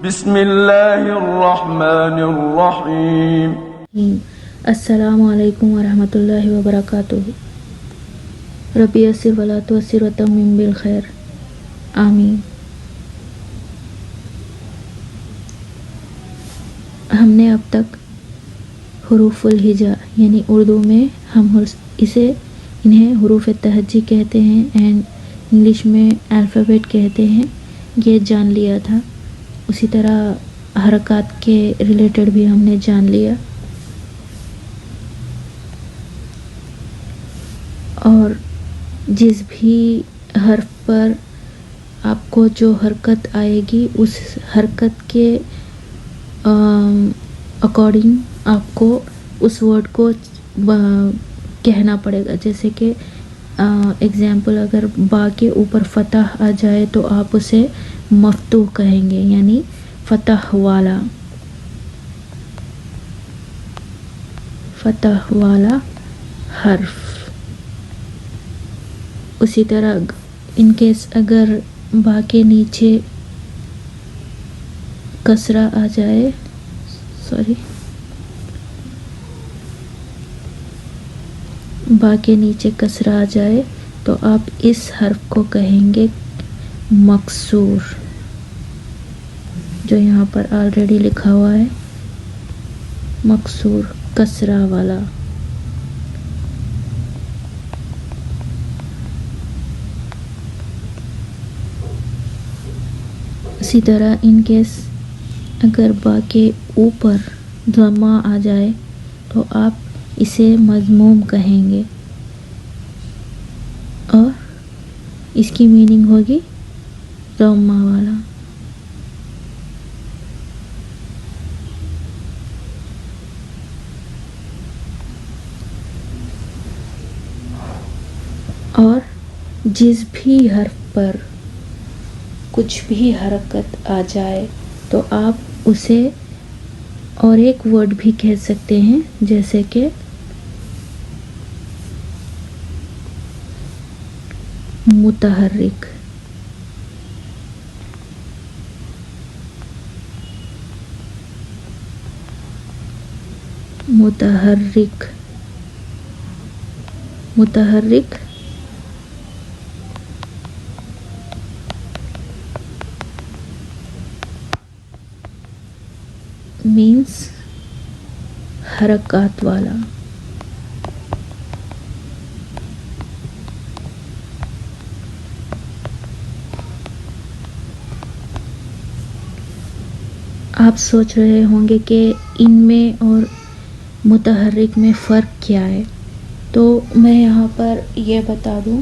بسم اللہ الرحمن الرحیم. السلام علیکم ورحمۃ اللہ وبرکاتہ. ربی یسر ولا تعسر وتمم بالخیر. آمین. ہم نے اب تک حروف الہجا یعنی اردو میں ہم انہیں حروف تہجی کہتے ہیں اینڈ انگلش میں الفابیٹ کہتے ہیں، یہ جان لیا تھا. اسی طرح حرکات کے ریلیٹڈ بھی ہم نے جان لیا. اور جس بھی حرف پر آپ کو جو حرکت آئے گی اس حرکت کے اکارڈنگ آپ کو اس ورڈ کو کہنا پڑے گا. جیسے کہ ایگزامپل اگر با کے اوپر فتح آ جائے تو آپ اسے مفتوح کہیں گے یعنی فتح والا حرف. اسی طرح ان کیس اگر با کے نیچے کسرہ آ جائے با کے نیچے کسرہ آ جائے تو آپ اس حرف کو کہیں گے مکسور، جو یہاں پر آلریڈی لکھا ہوا ہے مکسور کسرہ والا. اسی طرح ان کیس اگر با کے اوپر ضمہ آ جائے تو آپ اسے مضموم کہیں گے اور اس کی میننگ ہوگی ضمہ والا. اور جس بھی حرف پر کچھ بھی حرکت آ جائے تو آپ اسے اور ایک ورڈ بھی کہہ سکتے ہیں، جیسے کہ متحرک. متحرک مینس حرکات والا. آپ سوچ رہے ہوں گے کہ ان میں اور متحرک میں فرق کیا ہے، تو میں یہاں پر یہ بتا دوں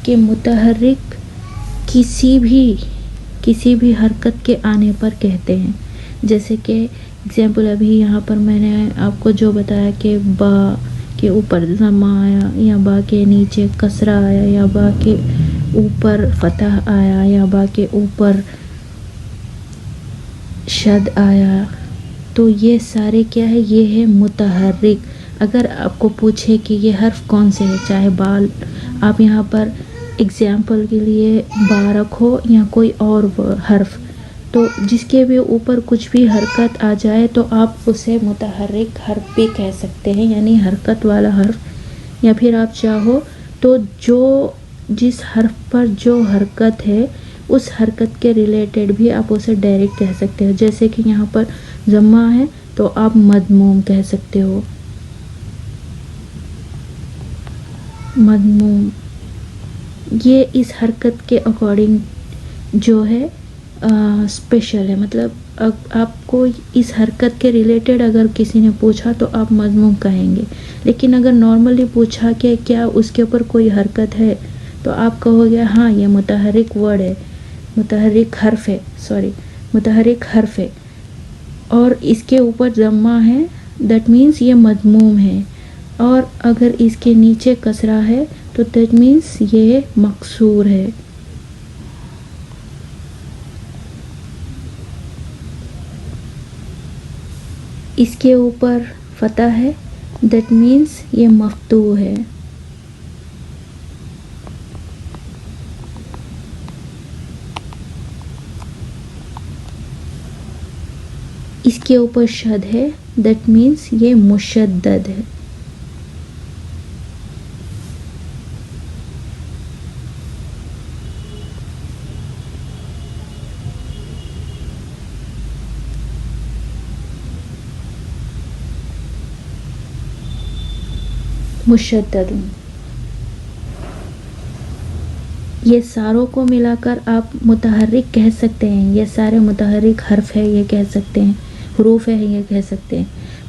کہ متحرک کسی بھی حرکت کے آنے پر کہتے ہیں. جیسے کہ ایگزامپل ابھی یہاں پر میں نے آپ کو جو بتایا کہ با کے اوپر ضمہ آیا یا با کے نیچے کسرہ آیا یا با کے اوپر فتح آیا یا با کے اوپر شد آیا، تو یہ سارے کیا ہے، یہ ہے متحرک. اگر آپ کو پوچھے کہ یہ حرف کون سے ہے، چاہے بال آپ یہاں پر ایگزامپل کے لیے با رکھو یا کوئی اور حرف، تو جس کے بھی اوپر کچھ بھی حرکت آ جائے تو آپ اسے متحرک حرف بھی کہہ سکتے ہیں یعنی حرکت والا حرف. یا پھر آپ چاہو تو جس حرف پر جو حرکت ہے اس حرکت کے ریلیٹڈ بھی آپ اسے ڈائریکٹ کہہ سکتے ہو. جیسے کہ یہاں پر ضمہ ہے تو آپ مضموم کہہ سکتے ہو. مضموم یہ اس حرکت کے اکارڈنگ جو ہے اسپیشل ہے. مطلب آپ کو اس حرکت کے ریلیٹڈ اگر کسی نے پوچھا تو آپ مضموم کہیں گے. لیکن اگر نارملی پوچھا کہ کیا اس کے اوپر کوئی حرکت ہے تو آپ کہو گے ہاں یہ متحرک ورڈ ہے، متحرک حرف ہے اور اس کے اوپر ضمہ ہے، دیٹ مینس یہ مضموم ہے. اور اگر اس کے نیچے کسرہ ہے تو دیٹ مینس یہ مکسور ہے. اس کے اوپر فتح ہے، دیٹ مینس یہ مفتوح ہے. اس کے اوپر شد ہے, دیٹ مینس یہ مشدد ہے. مشدد. یہ ساروں کو ملا کر آپ متحرک کہہ سکتے ہیں, یہ سارے متحرک حرف ہے یہ کہہ سکتے ہیں, حروف ہے یہ کہہ سکتے ہیں.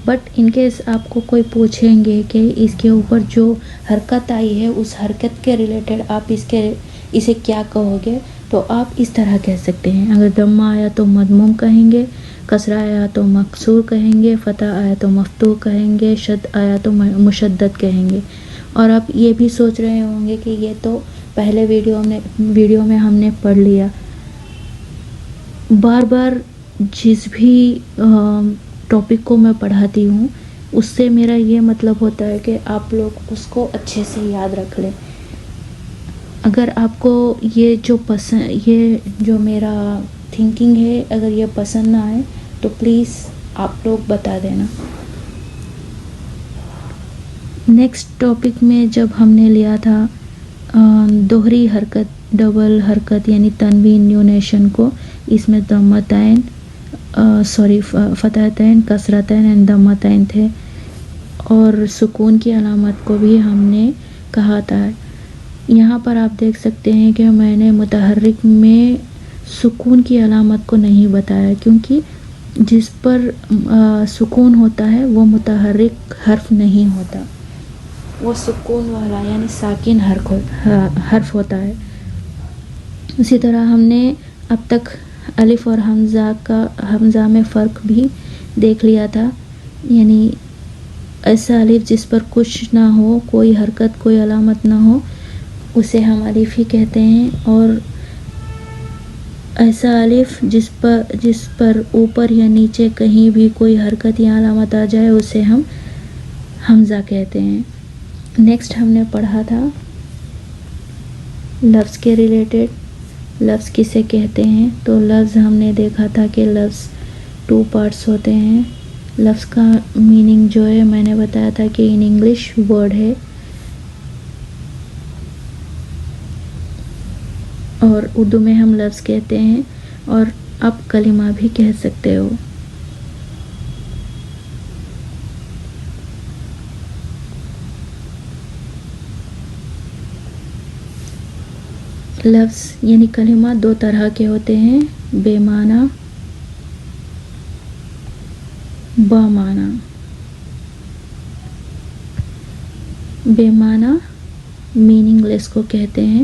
بٹ ان کیس آپ کو کوئی پوچھیں گے کہ اس کے اوپر جو حرکت آئی ہے اس حرکت کے ریلیٹڈ آپ اسے کیا کہو گے, تو آپ اس طرح کہہ سکتے ہیں. اگر ضمہ آیا تو مضموم کہیں گے, کسرہ آیا تو مکسور کہیں گے, فتح آیا تو مفتوح کہیں گے, شد آیا تو مشدد کہیں گے. اور آپ یہ بھی سوچ رہے ہوں گے کہ یہ تو پہلے ویڈیو میں ہم نے پڑھ لیا. بار بار جس بھی ٹاپک کو میں پڑھاتی ہوں اس سے میرا یہ مطلب ہوتا ہے کہ آپ لوگ اس کو اچھے سے یاد رکھ لیں. اگر آپ کو یہ جو میرا تھنکنگ ہے اگر یہ پسند نہ آئے تو پلیز آپ لوگ بتا دینا. نیکسٹ ٹاپک میں جب ہم نے لیا تھا دوہری حرکت, ڈبل حرکت یعنی تنوین نیونیشن کو, اس میں ضمتین فتحتین کسرتین اینڈ ضمتین تھے, اور سکون کی علامت کو بھی ہم نے کہا تھا. یہاں پر آپ دیکھ سکتے ہیں کہ میں نے متحرک میں سکون کی علامت کو نہیں بتایا, کیونکہ جس پر سکون ہوتا ہے وہ متحرک حرف نہیں ہوتا, وہ سکون والا یعنی ساکن حرف ہوتا ہے. اسی طرح ہم نے اب تک الف اور حمزہ میں فرق بھی دیکھ لیا تھا. یعنی ایسا الف جس پر کچھ نہ ہو, کوئی حرکت کوئی علامت نہ ہو, اسے ہم الف ہی کہتے ہیں. اور ایسا الف جس پر اوپر یا نیچے کہیں بھی کوئی حرکت یا علامت آ جائے اسے ہم حمزہ کہتے ہیں. نیکسٹ ہم نے پڑھا تھا لفظ کے ریلیٹڈ, لفظ کسے کہتے ہیں. تو لفظ ہم نے دیکھا تھا کہ لفظ 2 پارٹس ہوتے ہیں. لفظ کا میننگ جو ہے میں نے بتایا تھا کہ ان انگلش ورڈ ہے, اور اردو میں ہم لفظ کہتے ہیں, اور آپ کلمہ بھی کہہ سکتے ہو. لفظ یعنی کلمہ 2 طرح کے ہوتے ہیں, بے معنی, با معنی. بے معنی میننگ لیس کو کہتے ہیں,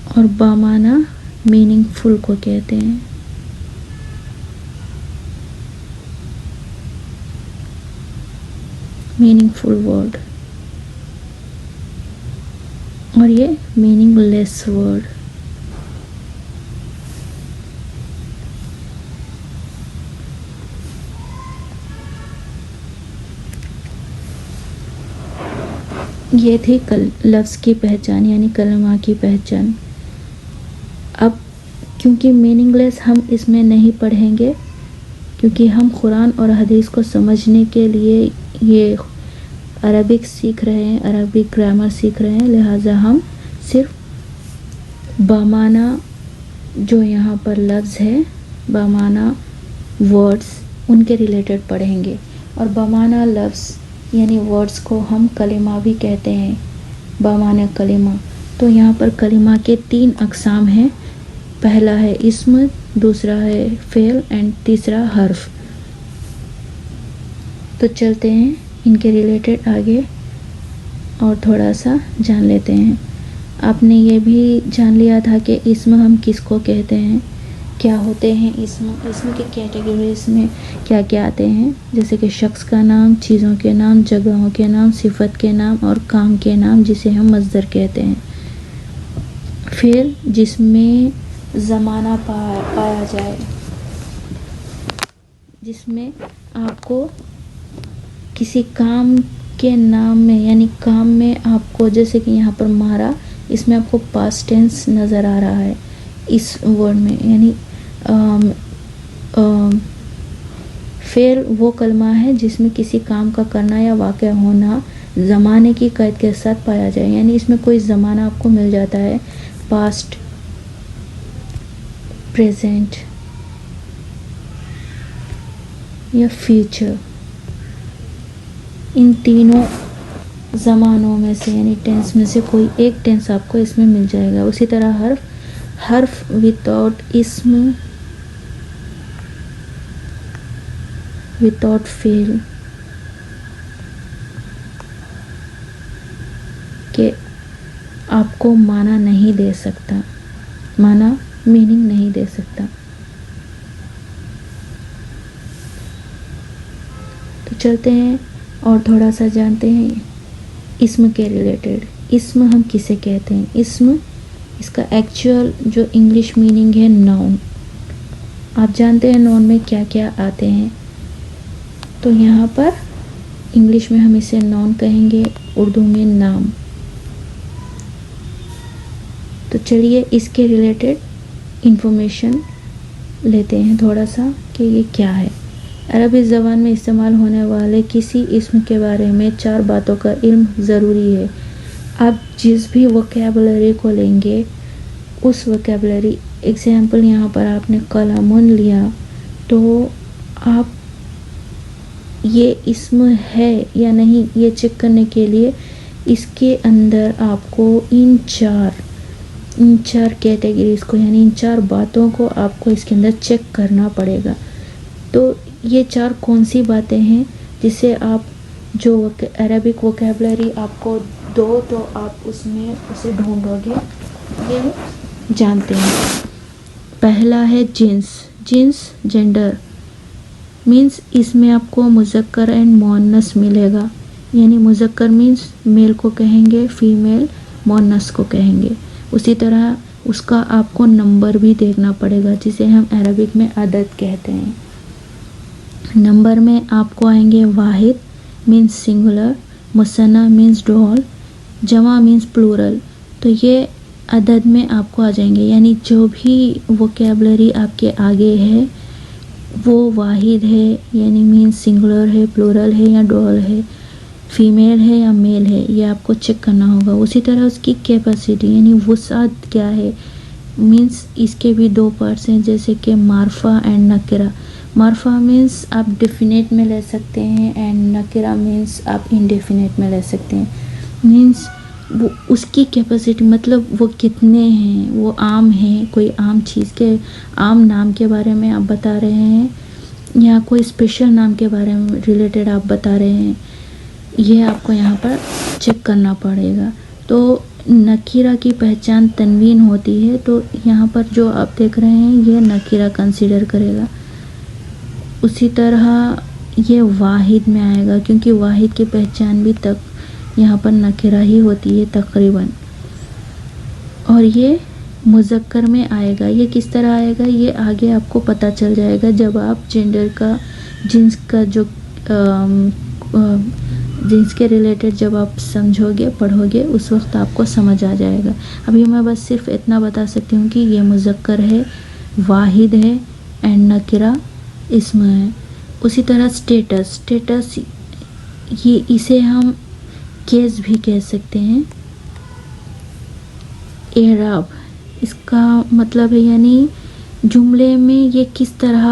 اور با معنی میننگ فل کو کہتے ہیں. میننگ فل ورڈ, اور یہ میننگ لیس ورڈ. یہ تھی لفظ کی پہچان یعنی کلمہ کی پہچان. اب کیونکہ میننگ لیس ہم اس میں نہیں پڑھیں گے, کیونکہ ہم قرآن اور حدیث کو سمجھنے کے لیے یہ عربک سیکھ رہے ہیں, عربک گرامر سیکھ رہے ہیں, لہٰذا ہم صرف بامعنی جو یہاں پر لفظ ہے, بامعنی ورڈز ان کے ریلیٹڈ پڑھیں گے. اور بامعنی لفظ یعنی ورڈز کو ہم کلمہ بھی کہتے ہیں, بامعنی کلمہ. تو یہاں پر کلمہ کے 3 اقسام ہیں, پہلا ہے اسم, دوسرا ہے فعل, اینڈ تیسرا حرف. تو چلتے ہیں ان کے ریلیٹڈ آگے اور تھوڑا سا جان لیتے ہیں. آپ نے یہ بھی جان لیا تھا کہ اسم ہم کس کو کہتے ہیں, کیا ہوتے ہیں اسم کے کیٹیگریز میں کیا کیا آتے ہیں, جیسے کہ شخص کا نام, چیزوں کے نام, جگہوں کے نام, صفت کے نام اور کام کے نام جسے ہم مصدر کہتے ہیں. فعل جس میں زمانہ پایا جائے, جس میں آپ کو کسی کام کے نام میں یعنی کام میں آپ کو, جیسے کہ یہاں پر مارا, اس میں آپ کو پاسٹ ٹینس نظر آ رہا ہے, اس ورڈ میں، یعنی فعل وہ کلمہ ہے جس میں کسی کام کا کرنا یا واقع ہونا زمانے کی قید کے ساتھ پایا جائے، یعنی اس میں کوئی زمانہ آپ کو مل جاتا ہے، پاسٹ، پریزنٹ یا فیوچر، ان تینوں زمانوں میں سے یعنی ٹینس میں سے کوئی ایک ٹینس آپ کو اس میں مل جائے گا۔ اسی طرح حرف وداؤٹ اسم، وداؤٹ فعل کہ آپ کو معنی نہیں دے سکتا، میننگ نہیں دے سکتا۔ تو چلتے ہیں اور تھوڑا سا جانتے ہیں اسم کے ریلیٹڈ۔ اسم ہم کسے کہتے ہیں؟ اسم، اس کا ایکچوئل جو انگلش میننگ ہے ناؤن۔ آپ جانتے ہیں ناؤن میں کیا کیا آتے ہیں، تو یہاں پر انگلش میں ہم اسے ناؤن کہیں گے، اردو میں نام۔ تو چلیے اس کے ریلیٹڈ انفارمیشن لیتے ہیں تھوڑا سا کہ یہ کیا ہے۔ عربی زبان میں استعمال ہونے والے کسی اسم کے بارے میں 4 باتوں کا علم ضروری ہے۔ آپ جس بھی ووکیبلری کو لیں گے، اس ووکیبلری، ایگزامپل یہاں پر آپ نے قلمون لیا، تو آپ یہ اسم ہے یا نہیں یہ چیک کرنے کے لیے اس کے اندر آپ کو ان چار کیٹیگریز کو، یعنی ان 4 باتوں کو آپ کو اس کے اندر چیک کرنا پڑے گا۔ تو یہ 4 کون سی باتیں ہیں جسے آپ جو عربک ووکیبلری آپ کو دو تو آپ اس میں اسے ڈھونڈو گے، یہ جانتے ہیں۔ پہلا ہے جنس، جینڈر، مینس اس میں آپ کو مذکر اینڈ مؤنث ملے گا، یعنی مذکر مینس میل کو کہیں گے، فیمیل مؤنث کو کہیں گے۔ اسی طرح اس کا آپ کو نمبر بھی دیکھنا پڑے گا، جسے ہم عربک میں عدد کہتے ہیں۔ نمبر میں آپ کو آئیں گے واحد مینس سنگولر، مثنیٰ مینس ڈوال، جمع مینس پلورل۔ تو یہ عدد میں آپ کو آ جائیں گے، یعنی جو بھی ووکیبلری آپ کے آگے ہے وہ واحد ہے یعنی مینس سنگولر ہے، پلورل ہے یا ڈوال ہے، فیمیل ہے یا میل ہے، یہ آپ کو چیک کرنا ہوگا۔ اسی طرح اس کی کیپیسٹی یعنی وسعت کیا ہے، مینس اس کے بھی 2 پارٹس ہیں، جیسے کہ معرفہ اینڈ نکرہ۔ معرفہ مینس آپ ڈیفینیٹ میں لے سکتے ہیں اینڈ نکرہ مینس آپ انڈیفینیٹ میں لے سکتے ہیں۔ مینس وہ اس کی کیپیسٹی مطلب وہ کتنے ہیں، وہ عام ہیں، کوئی عام چیز کے عام نام کے بارے میں آپ بتا رہے ہیں یا کوئی اسپیشل نام کے بارے میں ریلیٹڈ آپ بتا رہے ہیں، یہ آپ کو یہاں پر چیک کرنا پڑے گا۔ تو نکیرہ کی پہچان تنوین ہوتی ہے، تو یہاں پر جو آپ دیکھ رہے ہیں یہ نکیرہ کنسیڈر کرے گا۔ اسی طرح یہ واحد میں آئے گا، کیونکہ واحد کی پہچان بھی تک یہاں پر نکیرہ ہی ہوتی ہے تقریباً۔ اور یہ مذکر میں آئے گا۔ یہ کس طرح آئے گا یہ آگے آپ کو پتہ چل جائے گا جب آپ جینڈر کا، جنس کا جو جنس کے ریلیٹڈ جب آپ سمجھو گے، پڑھو گے، اس وقت آپ کو سمجھ آ جائے گا۔ ابھی میں بس صرف اتنا بتا سکتی ہوں کہ یہ مذکر ہے، واحد ہے اینڈ نکرہ اسم ہے۔ اسی طرح اسٹیٹس یہ اسے ہم کیس بھی کہہ سکتے ہیں۔ اعراب اس کا مطلب ہے یعنی جملے میں یہ کس طرح،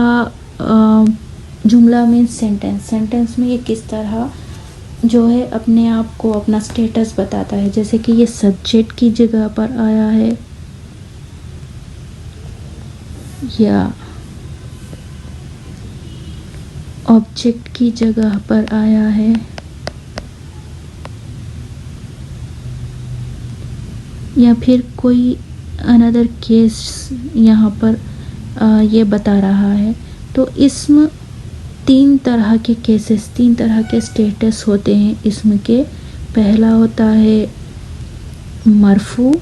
جملہ میں سینٹنس میں یہ کس طرح جو ہے اپنے آپ کو اپنا اسٹیٹس بتاتا ہے، جیسے کہ یہ سبجیکٹ کی جگہ پر آیا ہے یا آبجیکٹ کی جگہ پر آیا ہے یا پھر کوئی اندر کیس یہاں پر یہ بتا رہا ہے۔ تو اسم 3 طرح کے کیسز، 3 طرح کے اسٹیٹس ہوتے ہیں اسم کے۔ پہلا ہوتا ہے مرفوع،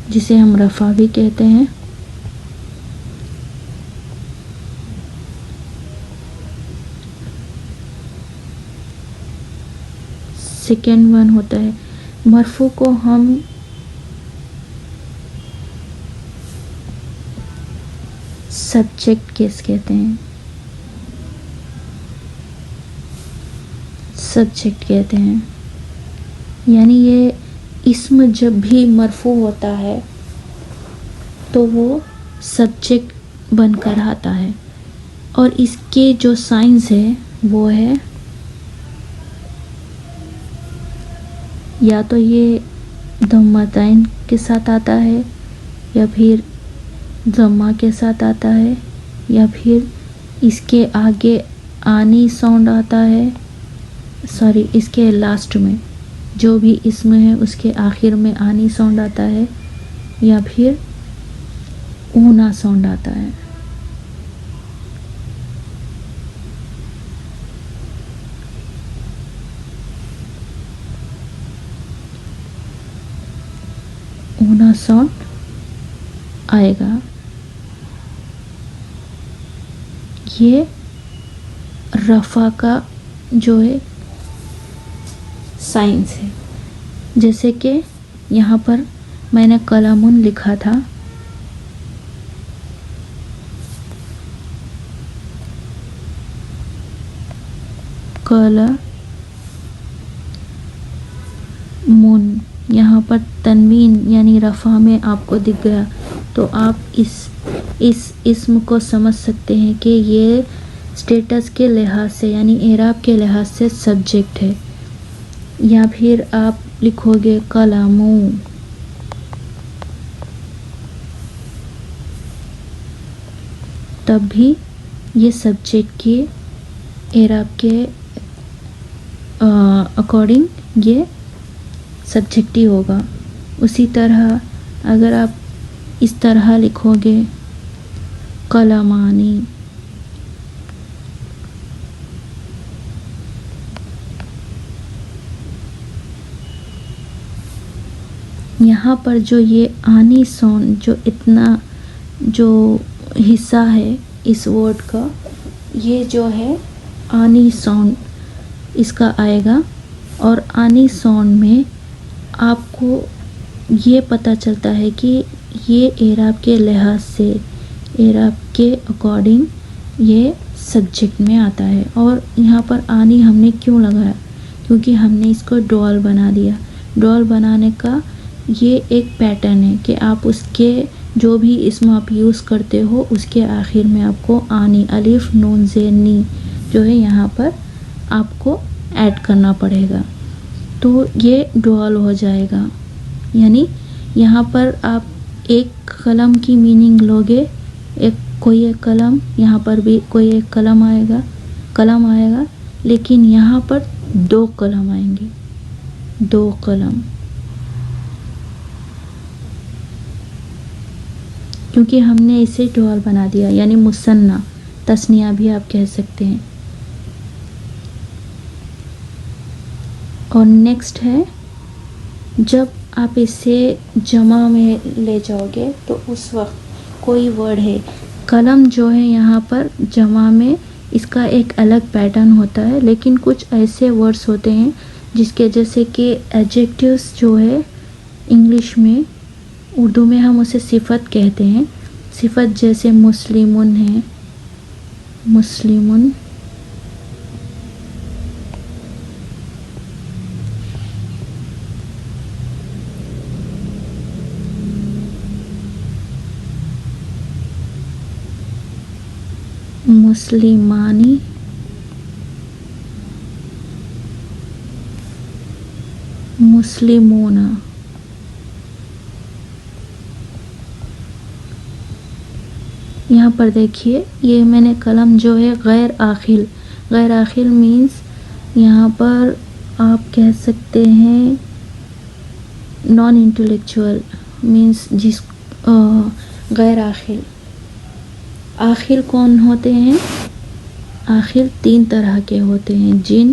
جسے ہم رفع بھی کہتے ہیں۔ سیکنڈ ون ہوتا ہے مرفوع، کو ہم سبجیکٹ کیس کہتے ہیں، سبجیکٹ کہتے ہیں. یعنی یہ اسم جب بھی مرفوع ہوتا ہے تو وہ سبجیکٹ بن کر آتا ہے، اور اس کے جو سائنس ہے وہ ہے یا تو یہ ضمتین کے ساتھ آتا ہے، یا پھر ضمہ کے ساتھ آتا ہے، یا پھر اس کے آگے آنی ساؤنڈ آتا ہے، اس کے لاسٹ میں جو بھی اسم ہے اس کے آخر میں آنی ساؤنڈ آتا ہے، یا پھر اونا ساؤنڈ آتا ہے. اونا ساؤنڈ آئے گا. یہ رفع کا جو ہے سائنس ہے. جیسے کہ یہاں پر میں نے قلمن لکھا تھا، قلمن، یہاں پر تنوین یعنی رفع میں آپ کو دکھ گیا تو آپ اس اسم کو سمجھ سکتے ہیں کہ یہ اسٹیٹس کے لحاظ سے یعنی اعراب کے لحاظ سے سبجیکٹ ہے. یا پھر آپ لکھو گے قلمو، تب بھی یہ سبجیکٹ کے اعراب کے اکارڈنگ یہ سبجیکٹ ہی ہوگا. اسی طرح اگر آپ اس طرح لکھو گے قلمانی، یہاں پر جو یہ آنی ساؤنڈ جو اتنا جو حصہ ہے اس ورڈ کا، یہ جو ہے آنی ساؤنڈ اس کا آئے گا. اور آنی ساؤنڈ میں آپ کو یہ پتہ چلتا ہے کہ یہ اعراب کے لحاظ سے اعراب کے اکارڈنگ یہ سبجیکٹ میں آتا ہے. اور یہاں پر آنی ہم نے کیوں لگایا؟ کیونکہ ہم نے اس کو ڈوال بنا دیا. ڈوال بنانے کا یہ ایک پیٹرن ہے کہ آپ اس کے جو بھی اسم آپ یوز کرتے ہو اس کے آخر میں آپ کو آنی، الف نون زین نی جو ہے یہاں پر آپ کو ایڈ کرنا پڑے گا، تو یہ ڈوال ہو جائے گا. یعنی یہاں پر آپ ایک قلم کی میننگ لوگے، کوئی ایک قلم، یہاں پر بھی کوئی ایک قلم آئے گا، لیکن یہاں پر دو قلم آئیں گے، دو قلم، کیونکہ ہم نے اسے ڈوال بنا دیا. یعنی مثنیٰ، تثنیہ بھی آپ کہہ سکتے ہیں. اور نیکسٹ ہے جب آپ اسے جمع میں لے جاؤ گے تو اس وقت کوئی ورڈ ہے، قلم جو ہے یہاں پر جمع میں اس کا ایک الگ پیٹرن ہوتا ہے، لیکن کچھ ایسے ورڈز ہوتے ہیں جس کے جیسے کہ ایڈجیکٹیوز جو ہے انگلش میں، اردو میں ہم اسے صفت کہتے ہیں. صفت جیسے مسلمن ہے، مسلمن، مسلمانی، مسلمون. یہاں پر دیکھیے یہ میں نے قلم جو ہے غیر عاقل، غیر عاقل مینس یہاں پر آپ کہہ سکتے ہیں نان انٹلیکچوئل مینس جس غیر عاقل. عاقل کون ہوتے ہیں؟ عاقل تین طرح کے ہوتے ہیں، جن،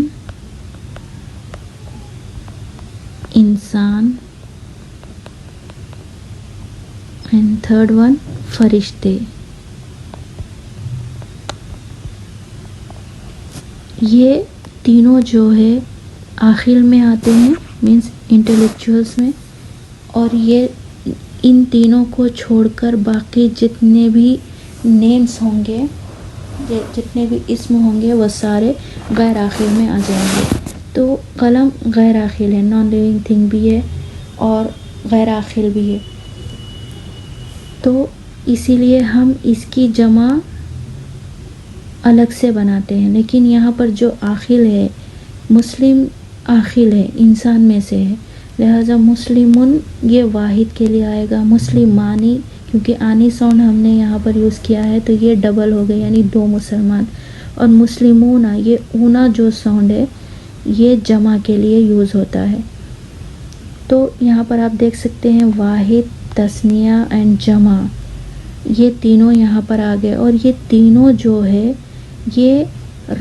انسان، اینڈ تھرڈ ون فرشتے. یہ تینوں جو ہے عاقل میں آتے ہیں مینس انٹلیکچوئلس میں، اور یہ ان تینوں کو چھوڑ کر باقی جتنے بھی نیمز ہوں گے، جتنے بھی اسم ہوں گے وہ سارے غیر عاقل میں آ جائیں گے. تو قلم غیر عاقل ہے، نان لیونگ تھنگ بھی ہے اور غیر عاقل بھی ہے. تو اسی لیے ہم اس کی جمع الگ سے بناتے ہیں. لیکن یہاں پر جو عاقل ہے، مسلم عاقل ہے، انسان میں سے ہے، لہٰذا مسلمن یہ واحد کے لیے آئے گا. مسلمانی، کیونکہ آنی ساؤنڈ ہم نے یہاں پر یوز کیا ہے تو یہ ڈبل ہو گئے، یعنی دو مسلمان. اور مسلمون، یہ اونا جو ساؤنڈ ہے یہ جمع کے لیے یوز ہوتا ہے. تو یہاں پر آپ دیکھ سکتے ہیں واحد، تثنیہ اینڈ جمع، یہ تینوں یہاں پر آ گئے. اور یہ تینوں جو ہے یہ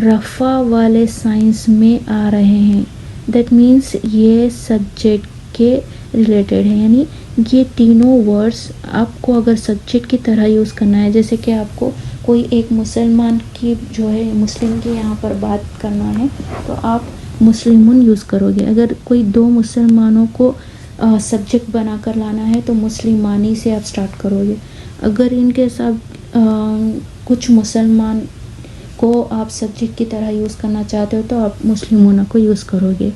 رفع والے سائنس میں آ رہے ہیں. دیٹ مینس یہ سبجیکٹ کے ریلیٹڈ ہے، یعنی یہ تینوں ورڈز آپ کو اگر سبجیکٹ کی طرح یوز کرنا ہے، جیسے کہ آپ کو کوئی ایک مسلمان کی جو ہے مسلم کی یہاں پر بات کرنا ہے تو آپ مسلمون یوز کرو گے. اگر کوئی دو مسلمانوں کو سبجیکٹ بنا کر لانا ہے تو مسلمانی سے آپ سٹارٹ کرو گے. اگر ان کے ساتھ کچھ مسلمان کو آپ سبجیکٹ کی طرح یوز کرنا چاہتے ہو تو آپ مسلمون کو یوز کرو گے.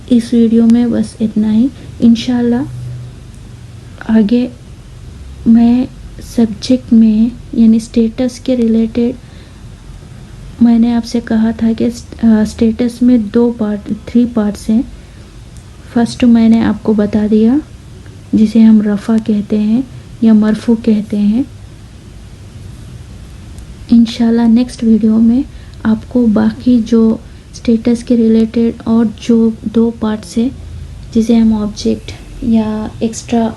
اس ویڈیو میں بس اتنا ہی. انشاءاللہ آگے میں سبجیکٹ میں یعنی اسٹیٹس کے ریلیٹڈ، میں نے آپ سے کہا تھا کہ اسٹیٹس میں 3 پارٹس ہیں. فرسٹ میں نے آپ کو بتا دیا جسے ہم رفع کہتے ہیں یا مرفوع کہتے ہیں. انشاءاللہ نیکسٹ ویڈیو میں آپ کو باقی جو اسٹیٹس کے ریلیٹڈ اور جو 2 پارٹس ہے جسے ہم آبجیکٹ یا ایکسٹرا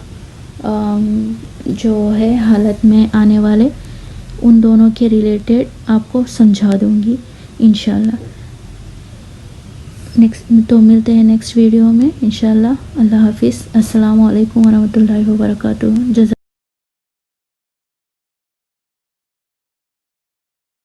جو ہے حالت میں آنے والے، ان دونوں کے ریلیٹڈ آپ کو سمجھا دوں گی انشاءاللہ. تو ملتے ہیں نیکسٹ ویڈیو میں انشاءاللہ. اللہ حافظ. السلام علیکم ورحمۃ اللہ وبرکاتہ.